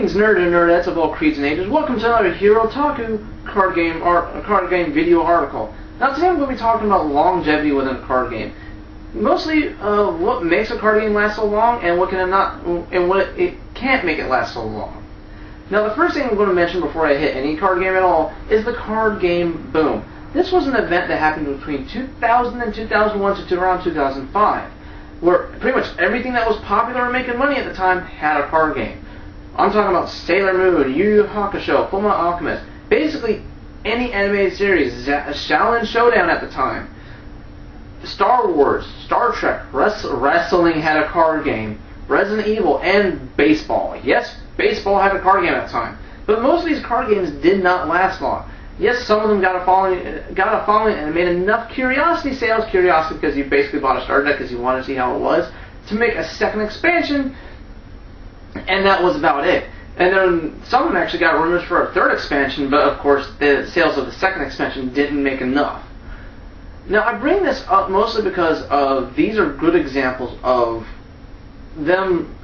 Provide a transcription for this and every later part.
Greetings, nerds and nerdettes of all creeds and ages. Welcome to another Herotaku card game video article. Now today I'm going to be talking about longevity within a card game. Mostly what makes a card game last so long and what it can't make it last so long. Now the first thing I'm going to mention before I hit any card game at all is the card game boom. This was an event that happened between 2000 and 2001 to around 2005, where pretty much everything that was popular and making money at the time had a card game. I'm talking about Sailor Moon, Yu Yu Hakusho, Fullmetal Alchemist, basically any animated series, Shaolin Showdown at the time, Star Wars, Star Trek, wrestling had a card game, Resident Evil, and baseball. Yes, baseball had a card game at the time, but most of these card games did not last long. Yes, some of them got a following and made enough curiosity sales, because you basically bought a starter deck because you wanted to see how it was, to make a second expansion, and that was about it. And then some of them actually got rumors for a third expansion, but of course the sales of the second expansion didn't make enough. Now I bring this up mostly because these are good examples of them.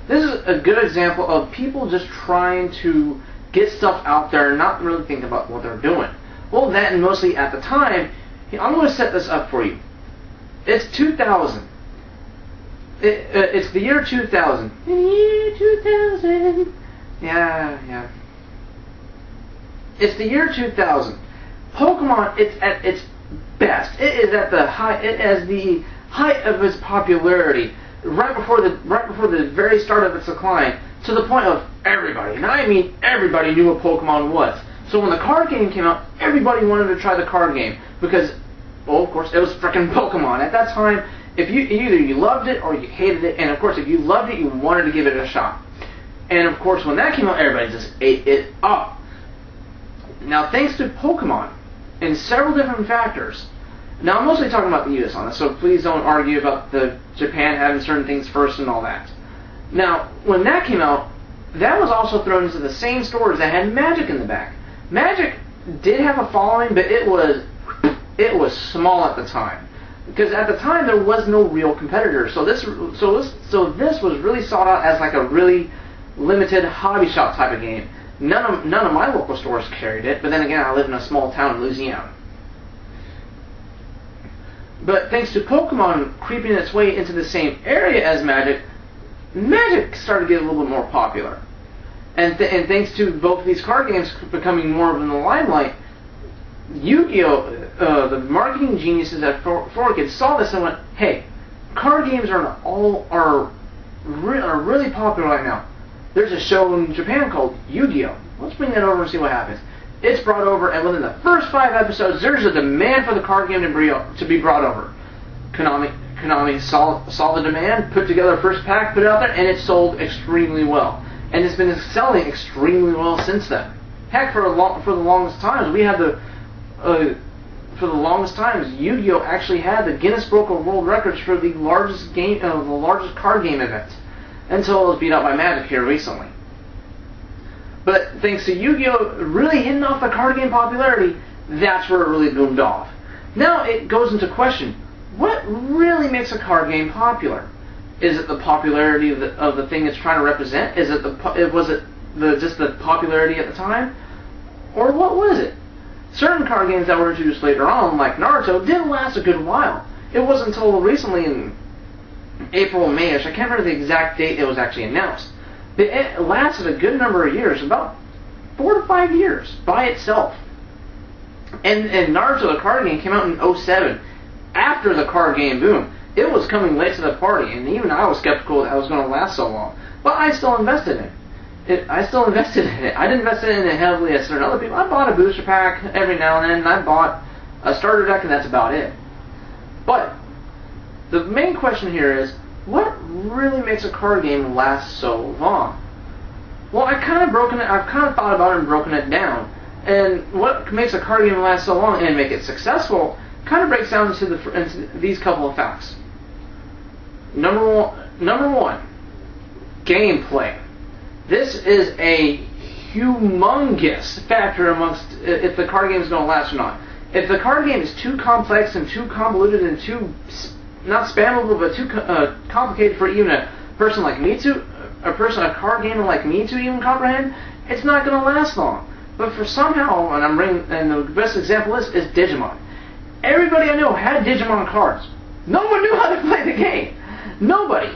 This is a good example of people just trying to get stuff out there and not really think about what they're doing. Well, that and mostly at the time, I'm going to set this up for you. It's 2000. It's the year 2000. The year 2000. Yeah. It's the year 2000. Pokemon, it's at its best. It is at the height of its popularity, right before the very start of its decline, to the point of everybody, and I mean everybody, knew what Pokemon was. So when the card game came out, everybody wanted to try the card game because, well, of course, it was frickin' Pokemon. At that time, if either you loved it or you hated it, and of course, if you loved it, you wanted to give it a shot. And of course, when that came out, everybody just ate it up. Now, thanks to Pokemon and several different factors. Now, I'm mostly talking about the US on this, so please don't argue about the Japan having certain things first and all that. Now, when that came out, that was also thrown into the same stores that had Magic in the back. Magic did have a following, but it was small at the time, because at the time there was no real competitor. So this was really sought out as like a really limited hobby shop type of game. None of my local stores carried it, but then again, I live in a small town in Louisiana. But thanks to Pokemon creeping its way into the same area as Magic started to get a little bit more popular. And thanks to both of these card games becoming more in the limelight, Yu-Gi-Oh! The marketing geniuses at 4Kids saw this and went, hey, card games are really popular right now. There's a show in Japan called Yu-Gi-Oh! Let's bring that over and see what happens. It's brought over, and within the first 5 episodes, there's a demand for the card game to be brought over. Konami saw the demand, put together a first pack, put it out there, and it sold extremely well. And it's been selling extremely well since then. Heck, for the longest times, Yu-Gi-Oh! Actually had the Guinness Book of World Records for the largest card game event, until it was beat out by Magic here recently. But thanks to Yu-Gi-Oh! Really hitting off the card game popularity, that's where it really boomed off. Now it goes into question: what really makes a card game popular? Is it the popularity of the thing it's trying to represent? Was it just the popularity at the time? Or what was it? Certain card games that were introduced later on, like Naruto, didn't last a good while. It wasn't until recently in April or May-ish, I can't remember the exact date it was actually announced, but it lasted a good number of years, about 4 to 5 years by itself. And Naruto, the card game, came out in 2007. After the card game boom, it was coming late to the party, and even I was skeptical that it was going to last so long. But I still invested in it. I didn't invest in it heavily as certain other people. I bought a booster pack every now and then, and I bought a starter deck, and that's about it. But the main question here is, what really makes a card game last so long? Well, I've kind of thought about it and broken it down. And what makes a card game last so long and make it successful kind of breaks down into these couple of facts. Number one, gameplay. This is a humongous factor amongst if the card game is going to last or not. If the card game is too complex and too convoluted and too, not spammable, but too complicated for even a person like me to a card gamer like me to even comprehend, it's not going to last long. But for somehow, and the best example is Digimon. Everybody I know had Digimon cards. No one knew how to play the game. Nobody.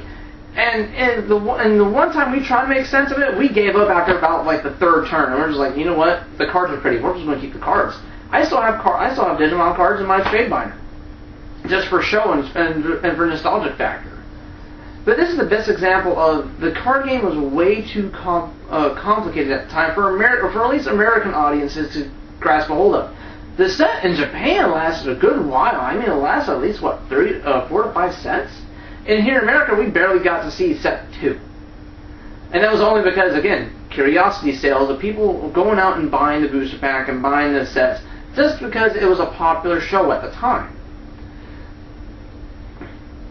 And the one time we tried to make sense of it, we gave up after about like the third turn. And we're just like, you know what? The cards are pretty. We're just going to keep the cards. I still have Digimon cards in my trade binder, just for show and for nostalgic factor. But this is the best example of the card game was way too complicated at the time for at least American audiences to grasp a hold of. The set in Japan lasted a good while. I mean, it lasted at least 4 to 5 sets. And here in America, we barely got to see set 2. And that was only because, again, curiosity sales of people going out and buying the booster pack and buying the sets just because it was a popular show at the time.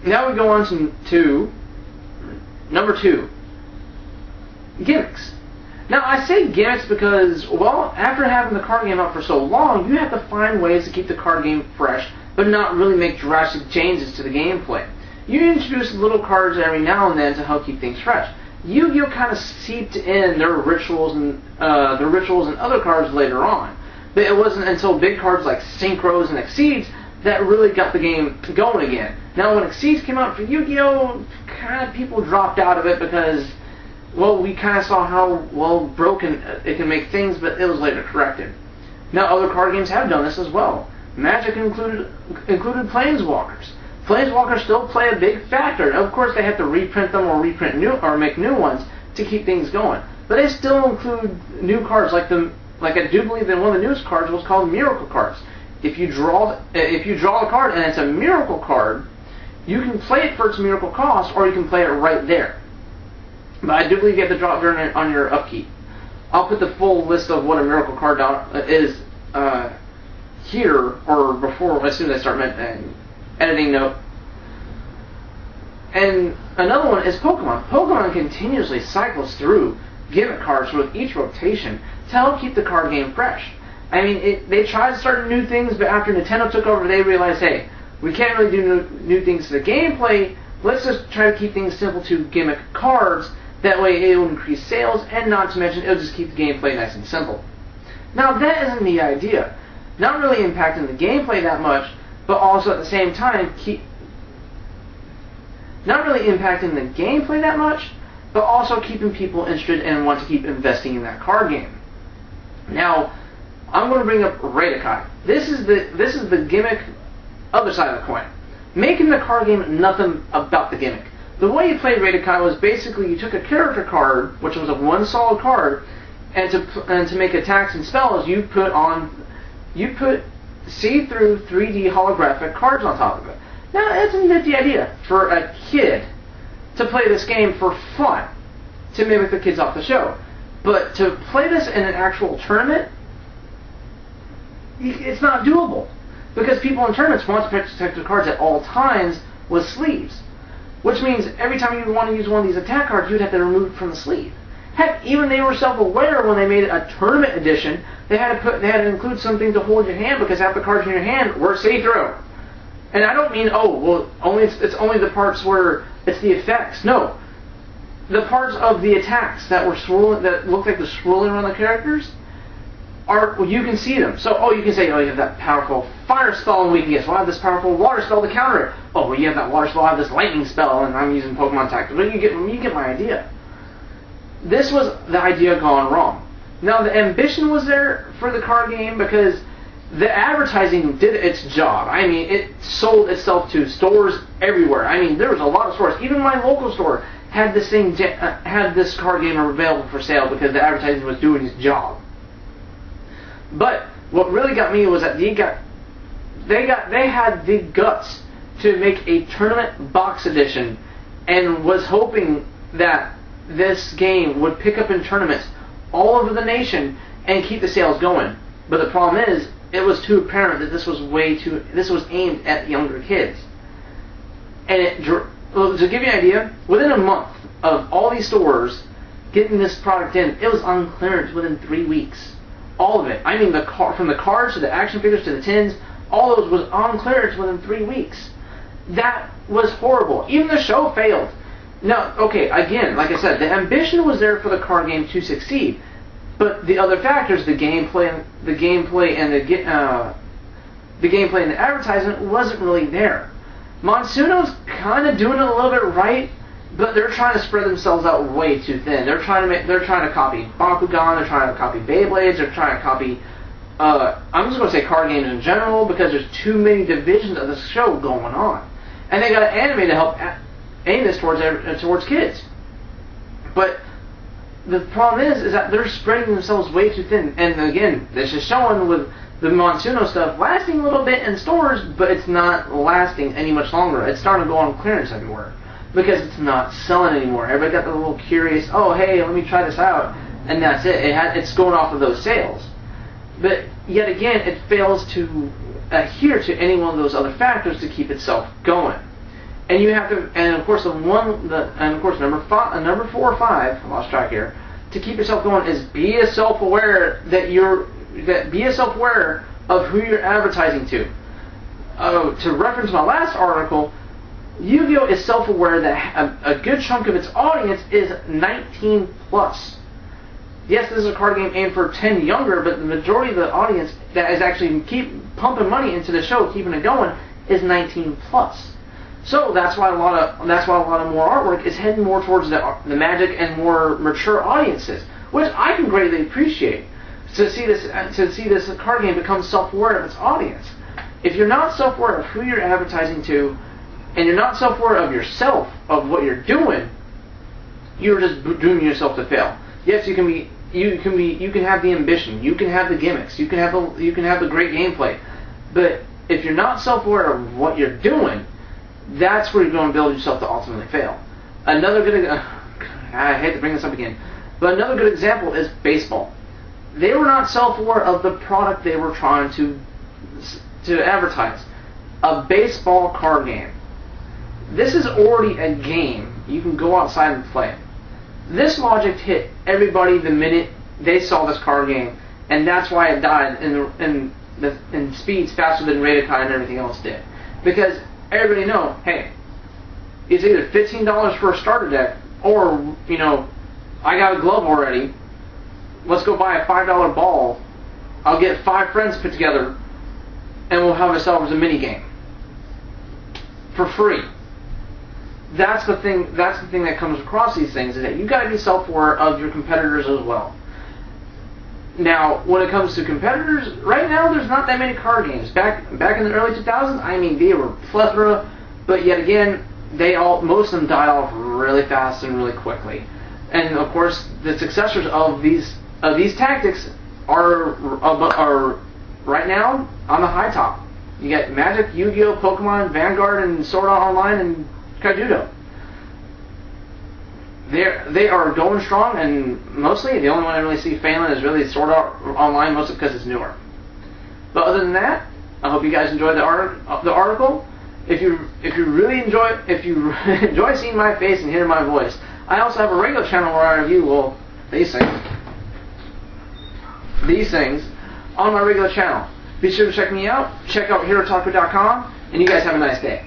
Now we go on to number 2, gimmicks. Now I say gimmicks because, well, after having the card game out for so long, you have to find ways to keep the card game fresh, but not really make drastic changes to the gameplay. You introduce little cards every now and then to help keep things fresh. Yu-Gi-Oh kind of seeped in their rituals and other cards later on, but it wasn't until big cards like Synchros and Exceeds that really got the game going again. Now, when Exceeds came out for Yu-Gi-Oh, kind of people dropped out of it because, well, we kind of saw how, well, broken it can make things, but it was later corrected. Now, other card games have done this as well. Magic included Planeswalkers. Planeswalkers still play a big factor. Of course, they have to reprint them or make new ones to keep things going. But they still include new cards, like I do believe that one of the newest cards was called Miracle Cards. If you draw a card and it's a miracle card, you can play it for its miracle cost, or you can play it right there. But I do believe you have to draw it on your upkeep. I'll put the full list of what a miracle card is here, or before, as soon as I start editing note. And another one is Pokemon. Pokemon continuously cycles through gimmick cards with each rotation to help keep the card game fresh. I mean, they tried to start new things, but after Nintendo took over, they realized, hey, we can't really do new things to the gameplay. Let's just try to keep things simple to gimmick cards. That way it will increase sales, and not to mention, it'll just keep the gameplay nice and simple. Now, that isn't the idea. Not really impacting the gameplay that much, but also at the same time, not really impacting the gameplay that much, but also keeping people interested and want to keep investing in that card game. Now, I'm going to bring up Herotaku. This is the gimmick other side of the coin. Making the card game nothing about the gimmick. The way you played Herotaku was basically you took a character card, which was a one solid card, and to make attacks and spells, you put see-through 3D holographic cards on top of it. Now, that's a nifty idea for a kid to play this game for fun, to mimic the kids off the show. But to play this in an actual tournament, it's not doable. Because people in tournaments want to protect their cards at all times with sleeves. Which means every time you want to use one of these attack cards, you'd have to remove it from the sleeve. Heck, even they were self-aware when they made a tournament edition, they had to include something to hold your hand because half the cards in your hand were see-through. And I don't mean, it's only the parts where it's the effects. No. The parts of the attacks that were swirling, that looked like the swirling around the characters, you can see them. So, you can say, you have that powerful fire spell and weakness. Well, I have this powerful water spell to counter it. Oh, well, you have that water spell, I have this lightning spell, and I'm using Pokemon Tactics. But you get my idea. This was the idea gone wrong. Now, the ambition was there for the card game because the advertising did its job. I mean, it sold itself to stores everywhere. I mean, there was a lot of stores. Even my local store had this card game available for sale because the advertising was doing its job. But what really got me was that they had the guts to make a tournament box edition, and was hoping that this game would pick up in tournaments all over the nation and keep the sales going. But the problem is, it was too apparent that this was aimed at younger kids. And to give you an idea, within a month of all these stores getting this product in, it was on clearance within 3 weeks. All of it. I mean, from the cards to the action figures to the tins, all those was on clearance within 3 weeks. That was horrible. Even the show failed. Now, okay, again, like I said, the ambition was there for the card game to succeed, but the other factors, the gameplay and the advertisement wasn't really there. Monsuno's kind of doing it a little bit right, but they're trying to spread themselves out way too thin. They're trying to copy Bakugan, they're trying to copy Beyblades, they're trying to copy I'm just going to say card games in general, because there's too many divisions of the show going on. And they got an anime to help aim this towards kids. But the problem is that they're spreading themselves way too thin. And again, this is showing with the Monsuno stuff lasting a little bit in stores, but it's not lasting any much longer. It's starting to go on clearance everywhere because it's not selling anymore. Everybody got the little curious, oh hey, let me try this out, and that's it. It's going off of those sales. But yet again, it fails to adhere to any one of those other factors to keep itself going. And you have to, and of course number 4 or 5, I lost track here. To keep yourself going is be self-aware of who you're advertising to. To reference my last article, Yu-Gi-Oh is self-aware that a good chunk of its audience is 19 plus. Yes, this is a card game aimed for 10 younger, but the majority of the audience that is actually keep pumping money into the show, keeping it going, is 19 plus. So that's why a lot of more artwork is heading more towards the Magic and more mature audiences, which I can greatly appreciate. To see this card game become self-aware of its audience. If you're not self-aware of who you're advertising to, and you're not self-aware of yourself, of what you're doing, you're just dooming yourself to fail. Yes, you can have the ambition, you can have the gimmicks, you can have the great gameplay, but if you're not self-aware of what you're doing, that's where you're going to build yourself to ultimately fail. I hate to bring this up again, but another good example is baseball. They were not self-aware of the product they were trying to advertise. A baseball card game. This is already a game. You can go outside and play it. This logic hit everybody the minute they saw this card game, and that's why it died in speeds faster than Herotaku and everything else did. Because everybody knows, hey, it's either $15 for a starter deck, or, I got a glove already. Let's go buy a $5 ball. I'll get 5 friends put together, and we'll have ourselves a mini game for free. That's the thing that comes across these things, is that you got to be self-aware of your competitors as well. Now, when it comes to competitors, right now there's not that many card games. Back in the early 2000s, I mean, they were plethora, but yet again, most of them died off really fast and really quickly. And of course, the successors of these tactics are right now on the high top. You got Magic, Yu-Gi-Oh, Pokemon, Vanguard, and Sword Art Online, and Kaijudo. They are going strong, and mostly the only one I really see failing is really Sword Art Online, mostly because it's newer. But other than that, I hope you guys enjoyed the article. If you enjoy seeing my face and hearing my voice, I also have a regular channel where I review these things on my regular channel. Be sure to check me out. Check out Herotaku.com, and you guys have a nice day.